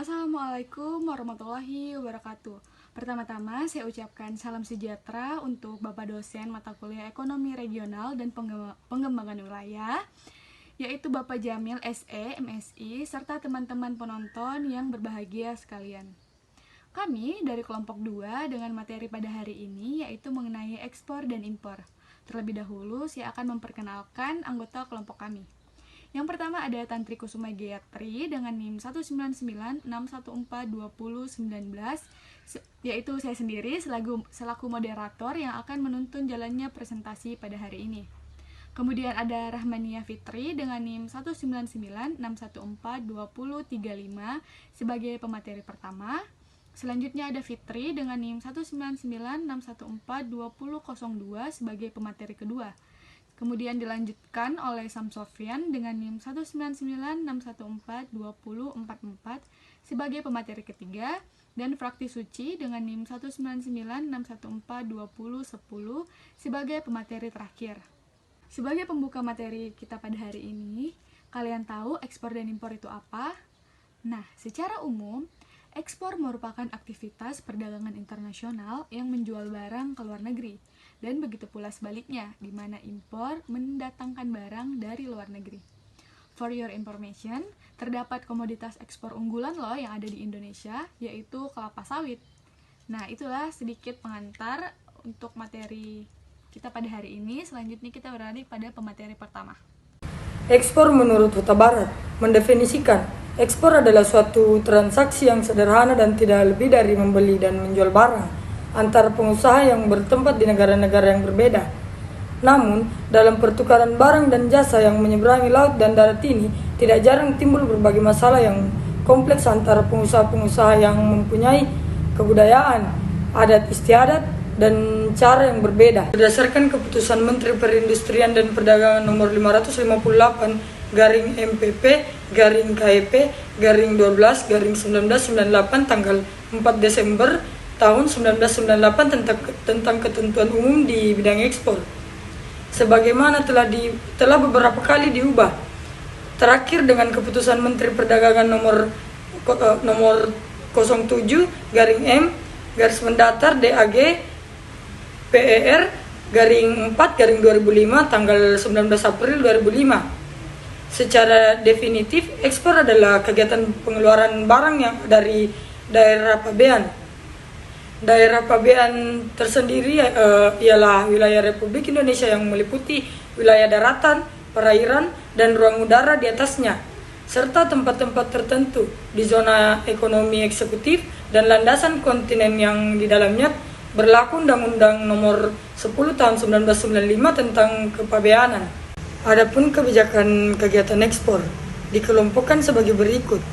Assalamualaikum warahmatullahi wabarakatuh. Pertama-tama saya ucapkan salam sejahtera untuk Bapak dosen mata kuliah Ekonomi Regional dan Pengembangan Wilayah, yaitu Bapak Jamil SE, MSI, serta teman-teman penonton yang berbahagia sekalian. Kami dari kelompok 2 dengan materi pada hari ini yaitu mengenai ekspor dan impor. Terlebih dahulu saya akan memperkenalkan anggota kelompok kami. Yang pertama ada Tantri Kusuma Gayatri dengan NIM 19961422019, yaitu saya sendiri selaku moderator yang akan menuntun jalannya presentasi pada hari ini. Kemudian ada Rahmania Fitri dengan NIM 19961422035 sebagai pemateri pertama. Selanjutnya ada Fitri dengan NIM 19961422002 sebagai pemateri kedua. Kemudian dilanjutkan oleh Samsofian dengan NIM 19961422044 sebagai pemateri ketiga, dan Frakti Suci dengan NIM 19961422010 sebagai pemateri terakhir. Sebagai pembuka materi kita pada hari ini, kalian tahu ekspor dan impor itu apa? Nah, secara umum, ekspor merupakan aktivitas perdagangan internasional yang menjual barang ke luar negeri. Dan begitu pula sebaliknya, di mana impor mendatangkan barang dari luar negeri. For your information, terdapat komoditas ekspor unggulan loh yang ada di Indonesia, yaitu kelapa sawit. Nah, itulah sedikit pengantar untuk materi kita pada hari ini. Selanjutnya kita beralih pada pemateri pertama. Ekspor menurut Huta Barat mendefinisikan ekspor adalah suatu transaksi yang sederhana dan tidak lebih dari membeli dan menjual barang antara pengusaha yang bertempat di negara-negara yang berbeda. Namun, dalam pertukaran barang dan jasa yang menyeberangi laut dan darat ini, tidak jarang timbul berbagai masalah yang kompleks antara pengusaha-pengusaha yang mempunyai kebudayaan, adat istiadat, dan cara yang berbeda. Berdasarkan keputusan Menteri Perindustrian dan Perdagangan nomor 558 garing MPP garing KEP garing 12 garing 1998 tanggal 4 Desember tahun 1998 tentang ketentuan umum di bidang ekspor. Sebagaimana telah beberapa kali diubah. Terakhir dengan keputusan Menteri Perdagangan nomor 07 garing M garis mendatar DAG PER garing 4 garing 2005 tanggal 19 April 2005. Secara definitif, ekspor adalah kegiatan pengeluaran barang yang dari daerah pabean. Daerah pabean tersendiri ialah wilayah Republik Indonesia yang meliputi wilayah daratan, perairan, dan ruang udara di atasnya, serta tempat-tempat tertentu di zona ekonomi eksekutif dan landasan kontinen yang di dalamnya berlaku Undang-Undang Nomor 10 Tahun 1995 tentang kepabeanan. Adapun kebijakan kegiatan ekspor dikelompokkan sebagai berikut.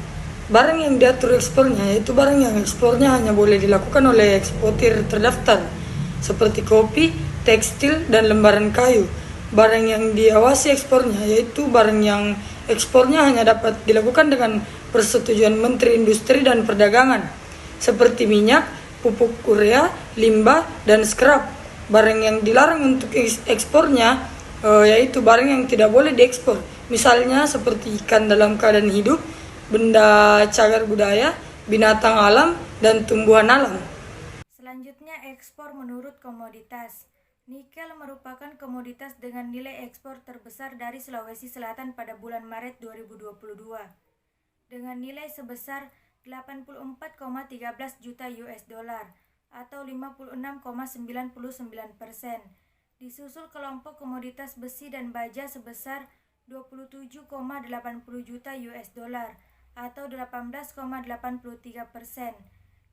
Barang yang diatur ekspornya yaitu barang yang ekspornya hanya boleh dilakukan oleh eksportir terdaftar, seperti kopi, tekstil, dan lembaran kayu. Barang yang diawasi ekspornya yaitu barang yang ekspornya hanya dapat dilakukan dengan persetujuan Menteri Industri dan Perdagangan, seperti minyak, pupuk urea, limbah, dan scrap. Barang yang dilarang untuk ekspornya yaitu barang yang tidak boleh diekspor, misalnya seperti ikan dalam keadaan hidup, benda cagar budaya, binatang alam, dan tumbuhan alam. Selanjutnya, ekspor menurut komoditas. Nikel merupakan komoditas dengan nilai ekspor terbesar dari Sulawesi Selatan pada bulan Maret 2022 dengan nilai sebesar 84,13 juta US dollar atau 56,99%. Disusul kelompok komoditas besi dan baja sebesar 27,80 juta US dollar atau 18,83%.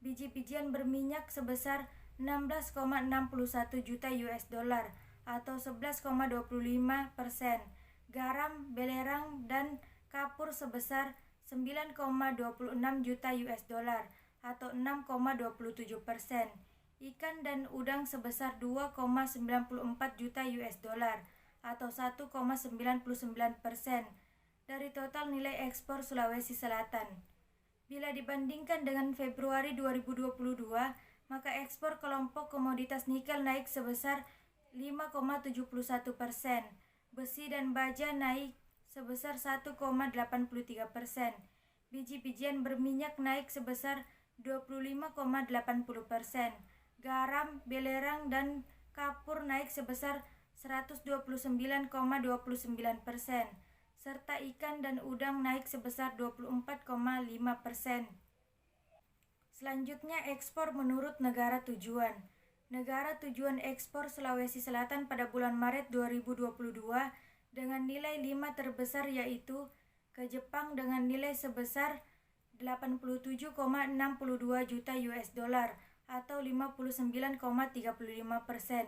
Biji-bijian berminyak sebesar 16,61 juta US dollar atau 11,25%. Garam, belerang, dan kapur sebesar 9,26 juta US dollar atau 6,27%. Ikan dan udang sebesar 2,94 juta US dollar atau 1,99% dari total nilai ekspor Sulawesi Selatan. Bila dibandingkan dengan Februari 2022, maka ekspor kelompok komoditas nikel naik sebesar 5,71%, besi dan baja naik sebesar 1,83%, biji-bijian berminyak naik sebesar 25,80%, garam, belerang, dan kapur naik sebesar 129,29%, serta ikan dan udang naik sebesar 24,5%. Selanjutnya, ekspor menurut negara tujuan. Negara tujuan ekspor Sulawesi Selatan pada bulan Maret 2022 dengan nilai 5 terbesar yaitu ke Jepang dengan nilai sebesar 87,62 juta US dollar atau 59,35%.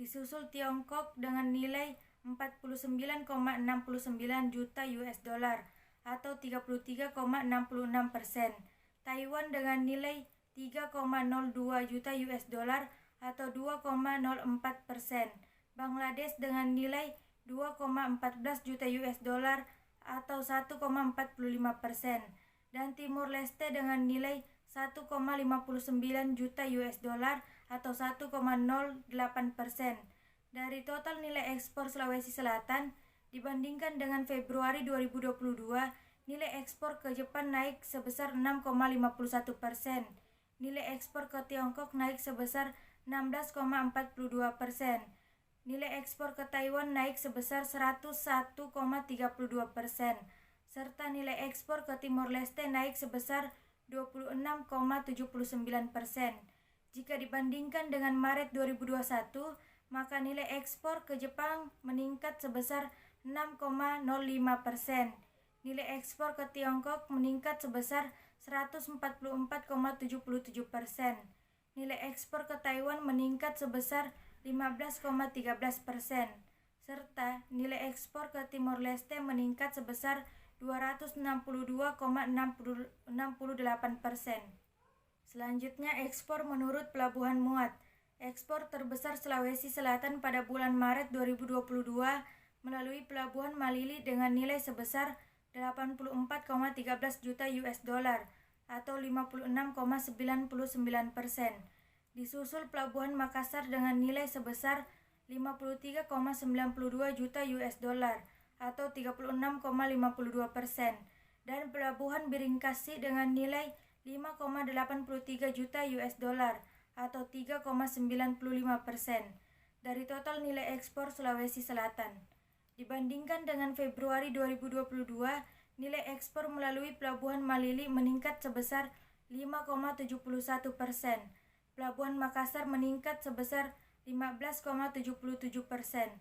Disusul Tiongkok dengan nilai 49,69 juta US dollar atau 33,66%. Taiwan dengan nilai 3,02 juta US dollar atau 2,04%. Bangladesh dengan nilai 2,14 juta US dollar atau 1,45%. Dan Timur Leste dengan nilai 1,59 juta US dollar atau 1,08%. Dari total nilai ekspor Sulawesi Selatan dibandingkan dengan Februari 2022, nilai ekspor ke Jepang naik sebesar 6,51%. Nilai ekspor ke Tiongkok naik sebesar 16,42%. Nilai ekspor ke Taiwan naik sebesar 101,32%. Serta nilai ekspor ke Timor Leste naik sebesar 26,79%. Jika dibandingkan dengan Maret 2021, maka nilai ekspor ke Jepang meningkat sebesar 6,05%. Nilai ekspor ke Tiongkok meningkat sebesar 144,77%. Nilai ekspor ke Taiwan meningkat sebesar 15,13%. Serta nilai ekspor ke Timor Leste meningkat sebesar 260,68%. Selanjutnya, ekspor menurut pelabuhan muat. Ekspor terbesar Sulawesi Selatan pada bulan Maret 2022 melalui pelabuhan Malili dengan nilai sebesar 84,13 juta US dollar atau 56,99%. Disusul pelabuhan Makassar dengan nilai sebesar 53,92 juta US dollar atau 36,52%, dan pelabuhan Biringkasi dengan nilai 5,83 juta US dollar atau 3,95% dari total nilai ekspor Sulawesi Selatan. Dibandingkan dengan Februari 2022, nilai ekspor melalui pelabuhan Malili meningkat sebesar 5,71%. Pelabuhan Makassar meningkat sebesar 15,77%.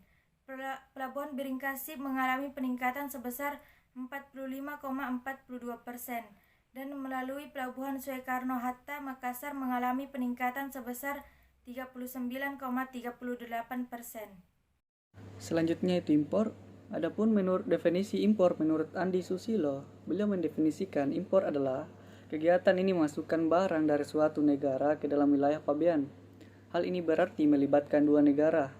Pelabuhan Biringkasi mengalami peningkatan sebesar 45,42%. Dan melalui pelabuhan Soekarno-Hatta Makassar mengalami peningkatan sebesar 39,38%. Selanjutnya itu impor. Adapun menurut definisi impor menurut Andi Susilo, beliau mendefinisikan impor adalah kegiatan ini memasukkan barang dari suatu negara ke dalam wilayah pabean. Hal ini berarti melibatkan dua negara.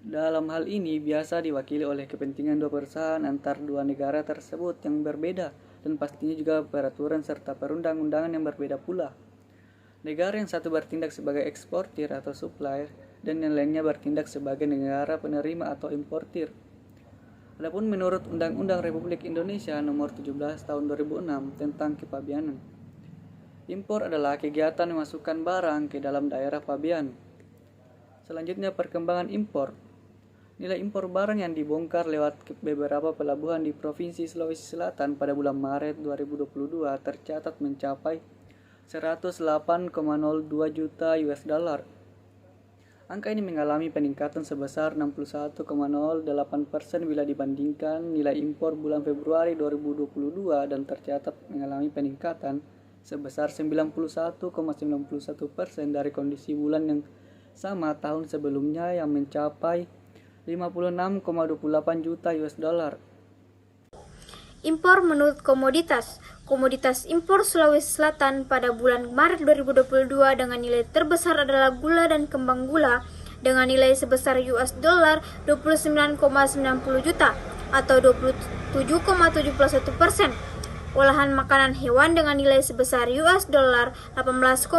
Dalam hal ini biasa diwakili oleh kepentingan dua perusahaan antar dua negara tersebut yang berbeda dan pastinya juga peraturan serta perundang-undangan yang berbeda pula. Negara yang satu bertindak sebagai eksportir atau supplier dan yang lainnya bertindak sebagai negara penerima atau importir. Adapun menurut Undang-Undang Republik Indonesia Nomor 17 Tahun 2006 tentang kepabeanan, impor adalah kegiatan memasukkan barang ke dalam daerah pabean. Selanjutnya perkembangan impor. Nilai impor barang yang dibongkar lewat beberapa pelabuhan di Provinsi Sulawesi Selatan pada bulan Maret 2022 tercatat mencapai 108,02 juta US dollar. Angka ini mengalami peningkatan sebesar 61,08% bila dibandingkan nilai impor bulan Februari 2022 dan tercatat mengalami peningkatan sebesar 91,91% dari kondisi bulan yang sama tahun sebelumnya yang mencapai 56,28 juta US dollar. Impor menurut komoditas. Komoditas impor Sulawesi Selatan pada bulan Maret 2022 dengan nilai terbesar adalah gula dan kembang gula dengan nilai sebesar US dollar 29,90 juta atau 27,71%. Olahan makanan hewan dengan nilai sebesar US dollar 18,56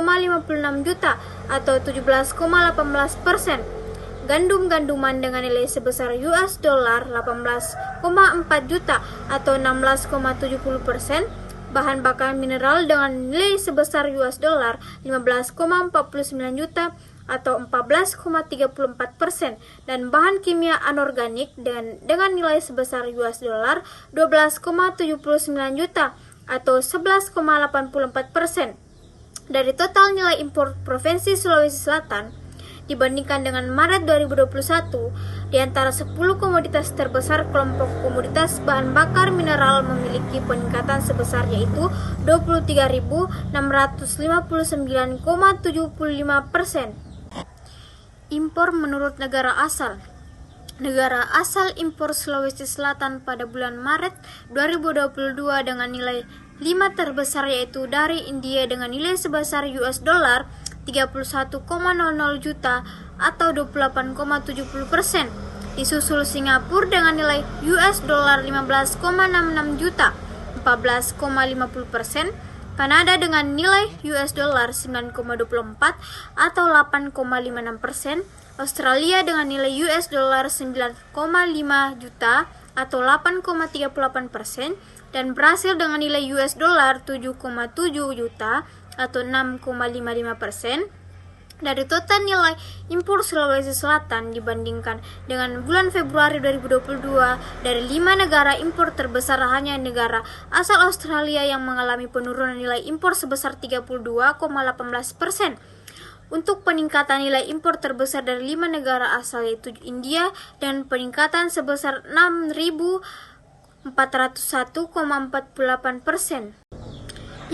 juta atau 17,18%. Gandum-ganduman dengan nilai sebesar US dollar 18,4 juta atau 16,70%, bahan bakar mineral dengan nilai sebesar US dollar 15,49 juta atau 14,34%, dan bahan kimia anorganik dengan nilai sebesar US dollar 12,79 juta atau 11,84%. Dari total nilai impor Provinsi Sulawesi Selatan dibandingkan dengan Maret 2021, di antara 10 komoditas terbesar, kelompok komoditas bahan bakar mineral memiliki peningkatan sebesar yaitu 23.659,75%. Impor menurut negara asal. Negara asal impor Sulawesi Selatan pada bulan Maret 2022 dengan nilai 5 terbesar yaitu dari India dengan nilai sebesar US dollar 31,00 juta atau 28,70%. Disusul Singapura dengan nilai US dollar 15,66 juta 14,50%. Kanada dengan nilai US dollar 9,24 atau 8,56%. Australia dengan nilai US dollar 9,5 juta atau 8,38%. Dan Brasil dengan nilai US dollar 7,7 juta atau 6,55%. Dari total nilai impor Sulawesi Selatan dibandingkan dengan bulan Februari 2022, dari 5 negara impor terbesar hanya negara asal Australia yang mengalami penurunan nilai impor sebesar 32,18%. Untuk peningkatan nilai impor terbesar dari 5 negara asal yaitu India dan peningkatan sebesar 6.401,48%.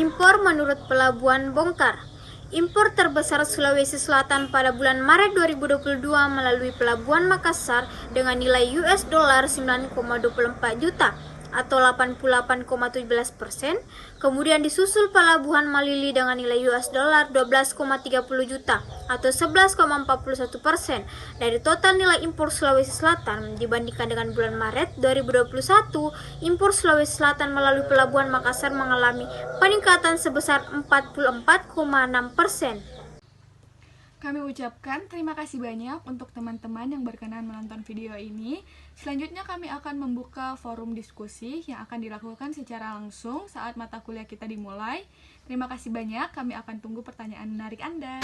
Impor menurut pelabuhan bongkar. Impor terbesar Sulawesi Selatan pada bulan Maret 2022 melalui Pelabuhan Makassar dengan nilai US dollar 9,24 juta atau 88,17%. Kemudian disusul Pelabuhan Malili dengan nilai US dollar 12,30 juta atau 11,41%. Dari total nilai impor Sulawesi Selatan dibandingkan dengan bulan Maret 2021, impor Sulawesi Selatan melalui Pelabuhan Makassar mengalami peningkatan sebesar 44,6%. Kami ucapkan terima kasih banyak untuk teman-teman yang berkenan menonton video ini. Selanjutnya kami akan membuka forum diskusi yang akan dilakukan secara langsung saat mata kuliah kita dimulai. Terima kasih banyak, kami akan tunggu pertanyaan menarik Anda.